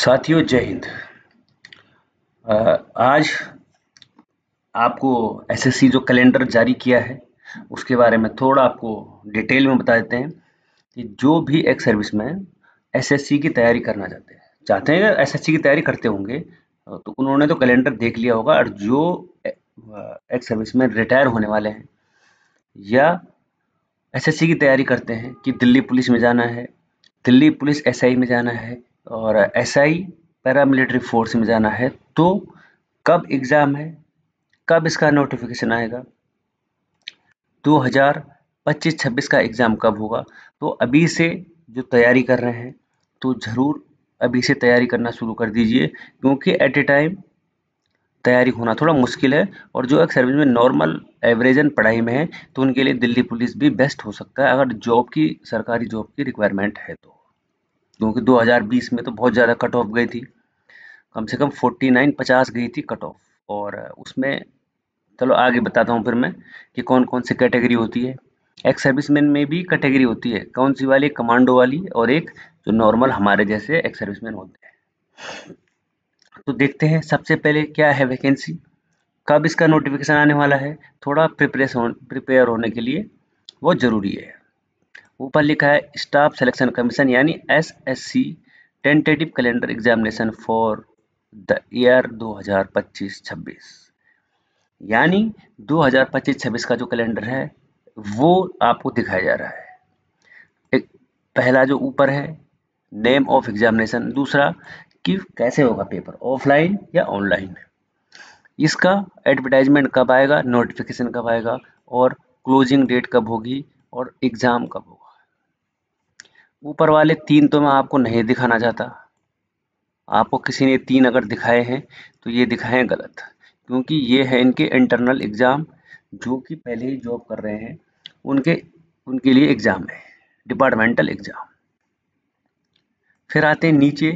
साथियों जय हिंद। आज आपको एसएससी जो कैलेंडर जारी किया है उसके बारे में थोड़ा आपको डिटेल में बता देते हैं कि जो भी एक्स सर्विसमैन एसएससी की तैयारी करना चाहते हैं एसएससी की तैयारी करते होंगे तो उन्होंने तो कैलेंडर देख लिया होगा। और जो एक्स सर्विसमैन रिटायर होने वाले हैं या एसएससी की तैयारी करते हैं कि दिल्ली पुलिस में जाना है, दिल्ली पुलिस एसआई में जाना है और एसआई पैरामिलिट्री फोर्स में जाना है, तो कब एग्ज़ाम है, कब इसका नोटिफिकेशन आएगा, 2025-26 का एग्ज़ाम कब होगा। तो अभी से जो तैयारी कर रहे हैं तो ज़रूर अभी से तैयारी करना शुरू कर दीजिए, क्योंकि एट ए टाइम तैयारी होना थोड़ा मुश्किल है। और जो एक सर्विस में नॉर्मल एवरेजन पढ़ाई में है तो उनके लिए दिल्ली पुलिस भी बेस्ट हो सकता है, अगर जॉब की सरकारी जॉब की रिक्वायरमेंट है तो। क्योंकि 2020 में तो बहुत ज़्यादा कट ऑफ गई थी, कम से कम 49-50 गई थी कट ऑफ। और उसमें चलो आगे बताता हूँ फिर मैं कि कौन कौन सी कैटेगरी होती है। एक्स सर्विसमैन में भी कैटेगरी होती है, कौन सी वाली, कमांडो वाली और एक जो नॉर्मल हमारे जैसे एक्स सर्विसमैन होते हैं। तो देखते हैं सबसे पहले क्या है वैकेंसी, कब इसका नोटिफिकेशन आने वाला है। थोड़ा प्रिपेयर होने के लिए बहुत ज़रूरी है। ऊपर लिखा है स्टाफ सिलेक्शन कमीशन यानी SSC tentative calendar examination for the year 2025-26, यानी 2025-26 का जो कैलेंडर है वो आपको दिखाया जा रहा है। एक पहला जो ऊपर है नेम ऑफ एग्जामिनेशन, दूसरा कि कैसे होगा पेपर, ऑफलाइन या ऑनलाइन, इसका एडवर्टाइजमेंट कब आएगा, नोटिफिकेशन कब आएगा और क्लोजिंग डेट कब होगी और एग्ज़ाम कब होगा। ऊपर वाले 3 तो मैं आपको नहीं दिखाना चाहता। आपको किसी ने 3 अगर दिखाए हैं तो ये दिखाएं गलत, क्योंकि ये है इनके इंटरनल एग्ज़ाम। जो कि पहले ही जॉब कर रहे हैं उनके लिए एग्ज़ाम है, डिपार्टमेंटल एग्ज़ाम। फिर आते हैं नीचे,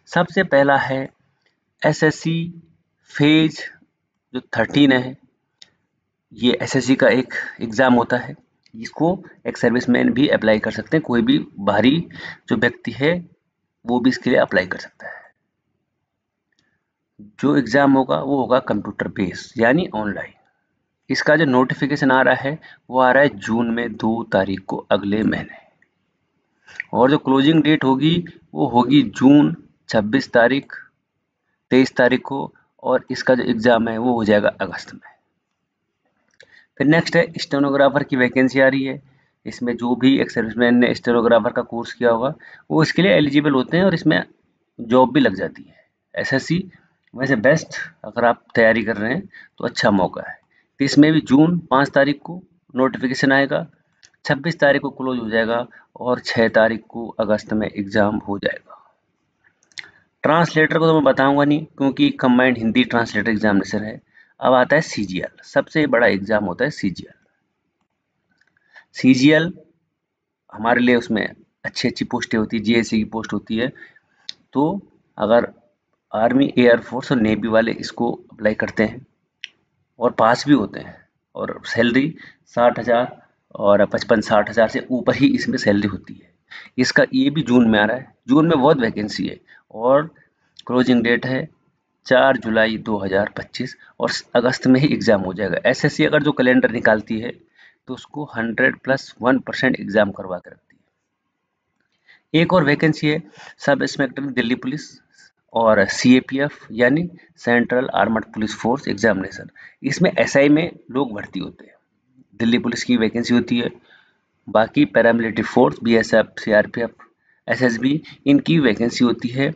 सबसे पहला है एसएससी फेज जो 13 है। ये एसएससी का एक एग्ज़ाम होता है, इसको एक सर्विसमैन भी अप्लाई कर सकते हैं, कोई भी बाहरी जो व्यक्ति है वो भी इसके लिए अप्लाई कर सकता है। जो एग्ज़ाम होगा वो होगा कंप्यूटर बेस यानी ऑनलाइन। इसका जो नोटिफिकेशन आ रहा है वो आ रहा है जून में 2 तारीख को, अगले महीने। और जो क्लोजिंग डेट होगी वो होगी जून 26 तारीख 23 तारीख को, और इसका जो एग्ज़ाम है वो हो जाएगा अगस्त में। फिर नेक्स्ट है स्टेनोग्राफर की वैकेंसी आ रही है। इसमें जो भी एक सर्विसमैन ने स्टेनोग्राफर का कोर्स किया होगा वो इसके लिए एलिजिबल होते हैं और इसमें जॉब भी लग जाती है। एसएससी वैसे बेस्ट, अगर आप तैयारी कर रहे हैं तो अच्छा मौका है। तो इसमें भी जून 5 तारीख को नोटिफिकेशन आएगा, 26 तारीख को क्लोज हो जाएगा और 6 तारीख को अगस्त में एग्ज़ाम हो जाएगा। ट्रांसलेटर को तो मैं बताऊंगा नहीं, क्योंकि कंबाइंड हिंदी ट्रांसलेटर एग्जामिनेशन है। अब आता है सीजीएल, सबसे बड़ा एग्जाम होता है सीजीएल। सीजीएल हमारे लिए उसमें अच्छी अच्छी पोस्टें होती है, जीएससी की पोस्ट होती है। तो अगर आर्मी, एयरफोर्स और नेवी वाले इसको अप्लाई करते हैं और पास भी होते हैं, और सैलरी 60,000 और 55-60,000 से ऊपर ही इसमें सैलरी होती है। इसका ये भी जून में आ रहा है, जून में बहुत वैकेंसी है और क्लोजिंग डेट है 4 जुलाई 2025 और अगस्त में ही एग्ज़ाम हो जाएगा। एसएससी अगर जो कैलेंडर निकालती है तो उसको 100+1% एग्ज़ाम करवा के रखती है। एक और वैकेंसी है सब इंस्पेक्टर दिल्ली पुलिस और सीएपीएफ यानी central armed police force examination. इसमें एसआई में लोग भर्ती होते हैं, दिल्ली पुलिस की वैकेंसी होती है। बाकी paramilitary force, BSF, CRPF, SSB, इनकी वैकेंसी होती है।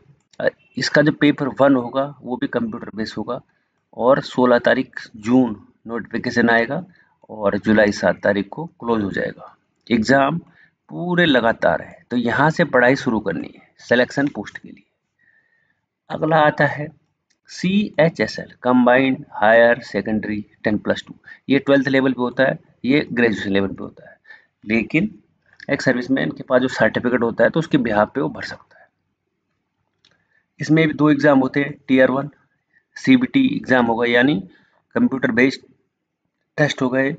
इसका जो पेपर 1 होगा वो भी कंप्यूटर बेस होगा और 16 तारीख जून नोटिफिकेशन आएगा और जुलाई 7 तारीख को क्लोज हो जाएगा। एग्ज़ाम पूरे लगातार है, तो यहाँ से पढ़ाई शुरू करनी है सिलेक्शन पोस्ट के लिए। अगला आता है CHSL कंबाइंड हायर सेकेंडरी 10+2। ये 12th लेवल पे होता है, ये ग्रेजुएशन लेवल पे होता है। लेकिन एक सर्विसमैन के पास जो सर्टिफिकेट होता है तो उसके बिहाफ पे वो भर सकता है। इसमें भी 2 एग्ज़ाम होते हैं, टीयर 1 सीबीटी एग्ज़ाम होगा यानी कंप्यूटर बेस्ड टेस्ट हो गए।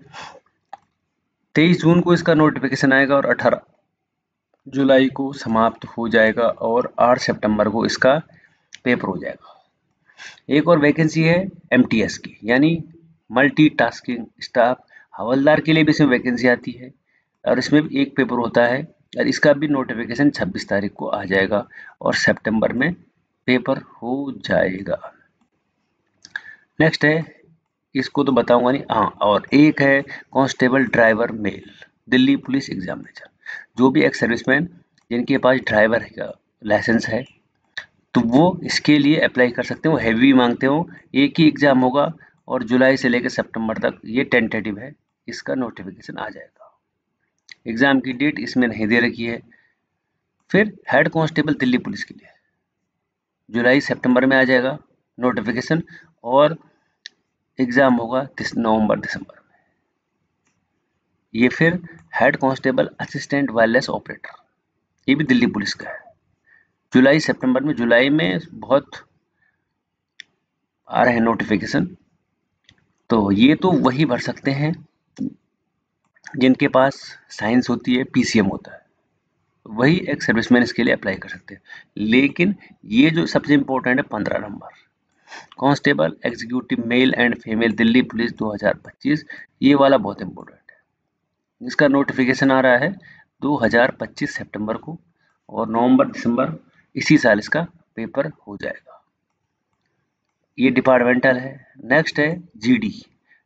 23 जून को इसका नोटिफिकेशन आएगा और जुलाई को समाप्त हो जाएगा और 8 सितंबर को इसका पेपर हो जाएगा। एक और वैकेंसी है एमटीएस की, यानी मल्टीटास्किंग स्टाफ हवलदार के लिए भी इसमें वैकेंसी आती है और इसमें भी एक पेपर होता है और इसका भी नोटिफिकेशन 26 तारीख को आ जाएगा और सितंबर में पेपर हो जाएगा। नेक्स्ट है, इसको तो बताऊंगा नहीं, हाँ, और एक है constable driver male Delhi police examination. जो भी एक्स सर्विसमैन जिनके पास ड्राइवर का लाइसेंस है तो वो इसके लिए अप्लाई कर सकते हैं। वो हैवी मांगते हो, एक ही एग्जाम होगा और जुलाई से लेकर सितंबर तक ये टेंटेटिव है, इसका नोटिफिकेशन आ जाएगा। एग्जाम की डेट इसमें नहीं दे रखी है। फिर हेड कांस्टेबल दिल्ली पुलिस के लिए जुलाई सितंबर में आ जाएगा नोटिफिकेशन और एग्जाम होगा नवंबर दिसंबर में। ये फिर head constable assistant wireless operator, ये भी दिल्ली पुलिस का है, जुलाई सितंबर में। जुलाई में बहुत आ रहे हैं नोटिफिकेशन, तो ये तो वही भर सकते हैं जिनके पास साइंस होती है, पीसीएम होता है, वही एक सर्विसमैन इसके लिए अप्लाई कर सकते हैं। लेकिन ये जो सबसे इम्पोर्टेंट है 15 number, constable executive male and female Delhi police 2025, ये वाला बहुत इम्पोर्टेंट है। जिसका नोटिफिकेशन आ रहा है 2025 सितंबर को और नवंबर दिसंबर इसी साल इसका पेपर हो जाएगा। ये डिपार्टमेंटल है। नेक्स्ट है जीडी।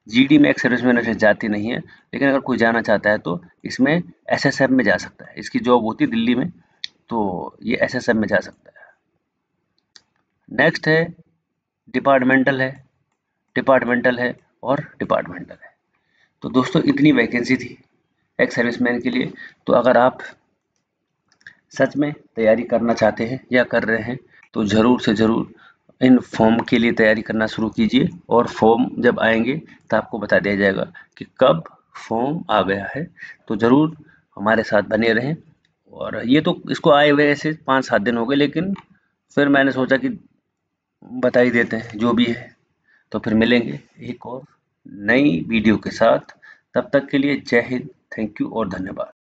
जीडी में एक सर्विसमैन ऐसे जाती नहीं है, लेकिन अगर कोई जाना चाहता है तो इसमें एसएसएफ में जा सकता है। इसकी जॉब होती है दिल्ली में, तो ये एसएसएफ में जा सकता है। नेक्स्ट है डिपार्टमेंटल है, डिपार्टमेंटल है और डिपार्टमेंटल है। तो दोस्तों इतनी वैकेंसी थी एक सर्विसमैन के लिए। तो अगर आप सच में तैयारी करना चाहते हैं या कर रहे हैं तो ज़रूर से ज़रूर इन फॉर्म के लिए तैयारी करना शुरू कीजिए और फॉर्म जब आएंगे तो आपको बता दिया जाएगा कि कब फॉर्म आ गया है। तो ज़रूर हमारे साथ बने रहें। और ये तो इसको आए हुए ऐसे 5-7 दिन हो गए, लेकिन फिर मैंने सोचा कि बता ही देते हैं जो भी है। तो फिर मिलेंगे एक और नई वीडियो के साथ, तब तक के लिए जय हिंद, थैंक यू और धन्यवाद।